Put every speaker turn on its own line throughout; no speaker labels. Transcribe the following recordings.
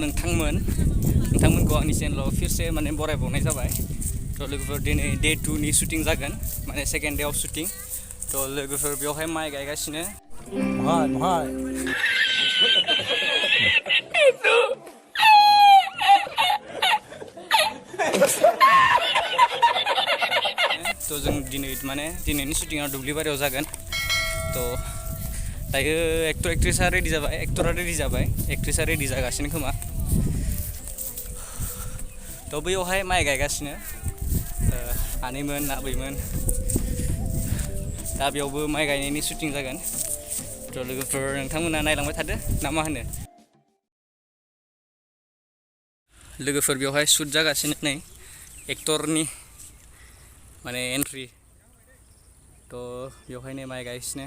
नोंथांमोनखौ आंनि चेनेलाव फिरसे माने बरायबावनाय जाबाय थ' लोगोफोर दिनै डे 2 नि शुटिं जागोन माने सेकेन्ड डे अफ शुटिं थ' लोगोफोर बेवहाय माइ गायगासिनो थ' जों दिनैनि शुटिंआ दुब्लिबारियाव जागोन थ' दायो एक्टरा रेडि जाबाय एक्ट्रेसा रेडि जागासिनो खोमा थ' बैयावहाय माइ गायगासिनो आनैमोन आबैमोन दा बेयावबो माइ गायनायनि शुटिं जागोन थ' लोगोफोर नोंथांमोना नायलांबाय थादो ना मा होनो लोगोफोर बेवहाय शुट जागासिनो नै एक्टरनि माने एन्ट्रि थ' बेवहायनो माइ गायगासिनो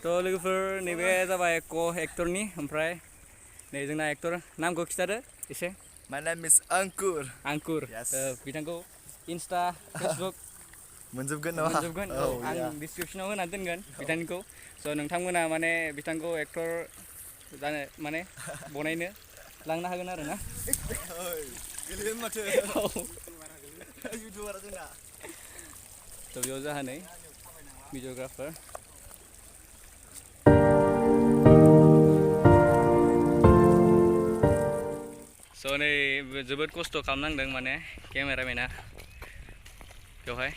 थ' लोगोफोर नैबे जाबाय एक्टरनि ओमफ्राय नै जोंना एक्टर नामखौ खिथादो एसे
My name is Angkur. Yes.
बिथांखौ इन्स्टा फेसबुक
मोनजोबगोन
आं डिसक्रिपसनाव होनानै दोनगोन बिथांनिखौ स' नोंथांमोना माने बिथांखौ एक्टर जानो माने बनायनो लांनो हागोन आरो ना थ' बेयाव जाहा नै भिडिअग्राफार स' नै जोबोद खस्थ' खालामनांदों माने केमेरामेना बेवहाय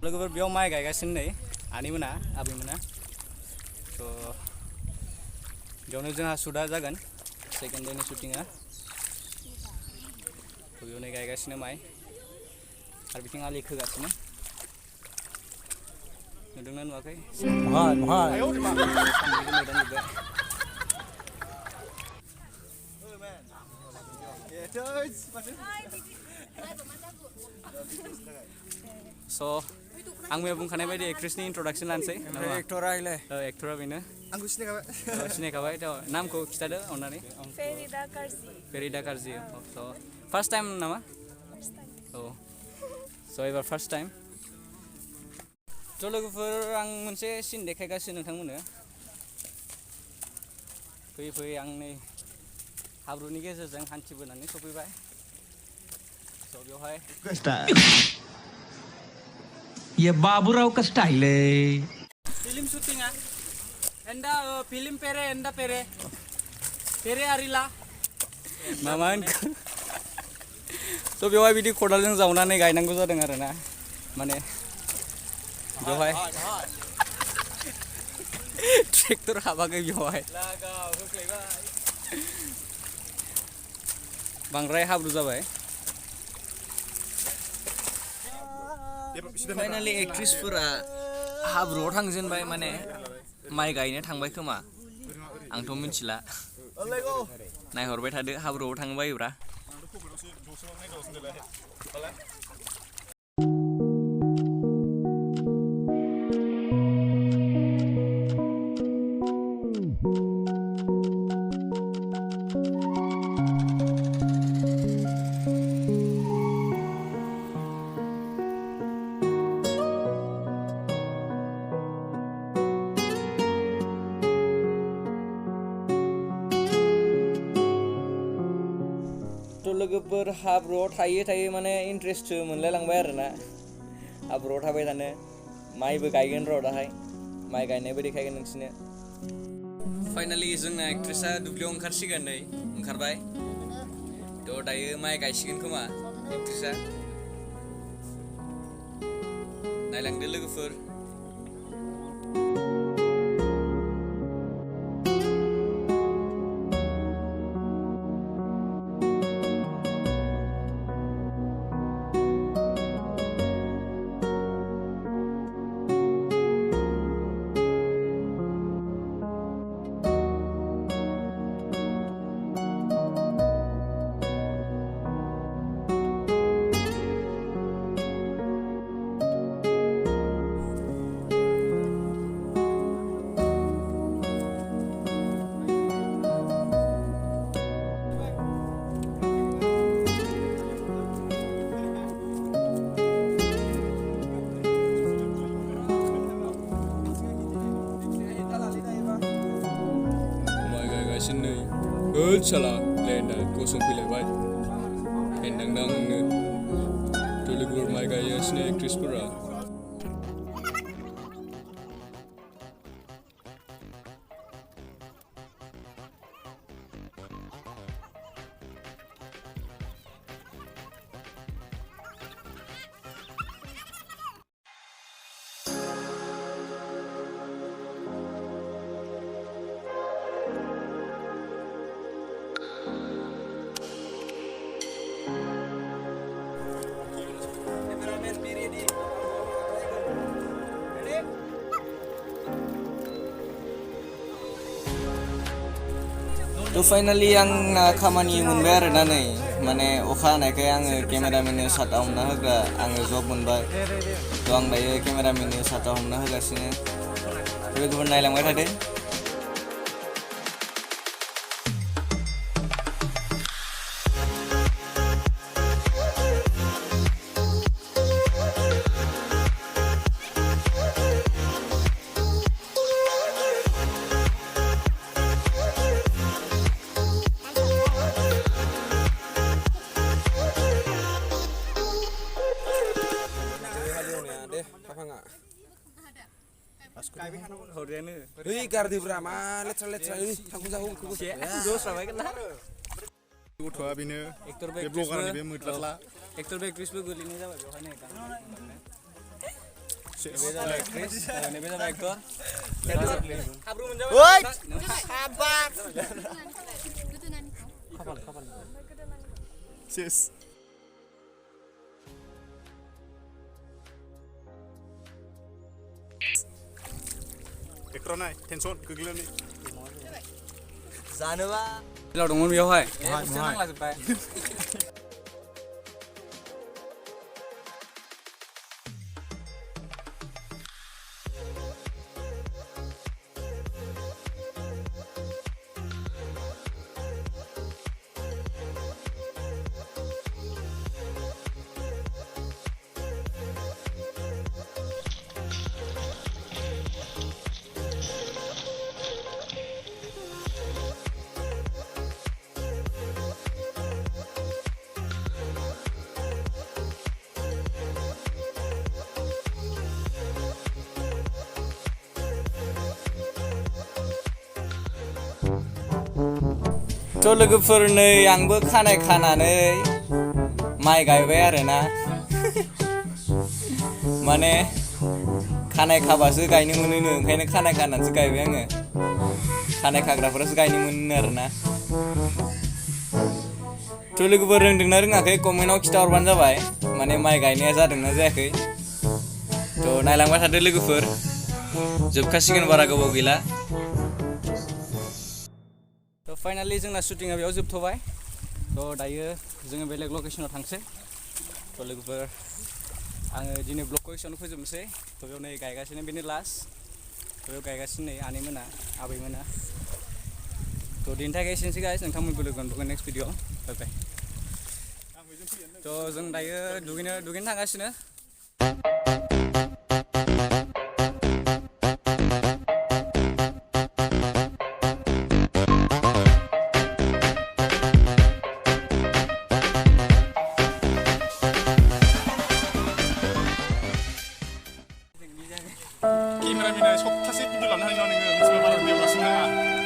लोगोफोर बेयाव माइ गायगासिनो नै आनैमोना आबैमोना थ' बेयावनो जोंहा शुटआ जागोन सेकेन्ड डेनि शुटिंआ थ' बेयावनो गायगासिनो माइ आरो बिथिं आलि खोगासिनो नुदोंना नुवाखै स' आं मैया बुंखानाय बायदि एक्ट्रेसनि इन्ट्रडाक्सन लानोसै एक्टरा बेनो
आंखौ
सिनायखाबाय थ' नामखौ खिथादो अननानै फेरिदा कारजि स' फार्स्ट टाइम नामा औ स' एबार फार्स्ट टाइम थ' लोगोफोर आं मोनसे सिन देखायगासिनो नोंथांमोननो फैयै आं नै हाब्रुनि गेजेरजों हान्थिबोनानै सफैबाय स' बेवहाय
ये बाबूराव का स्टाइल है
फिल्म शूटिंगा एंदा फिल्म पेरे आरिला मामा स' बेवहाय बिदि खदालजों जावनानै गायनांगौ जादों आरो ना माने बेवहाय ट्रेक्टर हाबाखै बेवहाय बांद्राय हाब्रु जाबाय फाइनालि एक्ट्रेसफोरा हाब्रुआव थांजेनबाय माने माइ गायनो थांबाय खोमा आंथ' मिथिला नायहरबाय थादो हाब्रुआव थांनो बायोब्रा लोगोफोर हाब्रुआव थायो माने इन्ट्रेस्ट मोनलायलांबाय आरोना हाब्रुआव थाबाय थानो माइबो गायगोन र' दाहाय माइ गायनायबो देखायगोन नोंसिनो फाइनालि जोंना एक्ट्रेसा दुब्लियाव ओंखारसिगोन नै ओंखारबाय थ' दायो माइ गायसिगोन खोमा एक्ट्रेसा नायलांदो लोगोफोर Salah lenda kosong pilih baik. Hendang dangnya. Tulis gur mai gaya sini aktris pura.
To finally ang खामानि मोनबाय आरो ना नै माने अखा हानायखाय आङो केमेरामेननो साथा हमना होग्रा आङो जब मोनबाय थ' आं दायो केमेरामेननो साथा हमना होगासिनो लोगोफोर नायलांबाय थादो
Gardi berama, letra tanggung jawab ku.
Dos ramai kan lah.
गथ'आ बेनो बे ब्लगारनि बे मोद्लाला
एक्टर बे एक्ट्रेसबो गोलैनाय जाबाय बेवहायनो बे जाबाय एक्टर हाब्रु मोनजाबाय हाबाब खाफाल
सेस एक्टरनाय टेनसन गोग्लैनानै
जानोबा
लाव दंमोन बेयावहाय नांलाजोब्बाय
थ' लोगोफोर नै आंबो खानाय खानानै माइ गायबाय आरोना माने खानाय खाबासो गायनो मोनोनो ओंखायनो खानाय खानानैसो गायबाय आङो खानाय खाग्राफोरासो गायनो मोनो आरोना थ' लोगोफोर रोंदोंना रोङाखै कमेन्टआव खिथाहरबानो जाबाय माने माइ गायनाया जादोंना जायाखै थ' नायलांबाय थादो लोगोफोर जोबखासिगोन बारा गोबाव गैला
फाइनालि जोंना शुटिंआ बेयाव जोबथ'बाय थ' दायो जोङो बेलेग लकेसनाव थांसै थ' लोगोफोर आङो दिनै ब्लगखौ एसेयावनो फोजोबनोसै थ' बेयाव नै गायगासिनो बेनो लास्ट थ' बेयाव गायगासिनो नै आनैमोना आबैमोना थ' दिनै थाखाय एसेनोसै गाइस नोंथांमोनखौ लोगो मोनगोन नेक्स्ट भिडिअ बाय बाय थ' जों दायो दुगैनो थांगासिनो
केमेरामेना सप्तासे भिडिअ लानो हानाय नङा नोङो मिथिबाय बारा भिडिअ लासिनो नाङा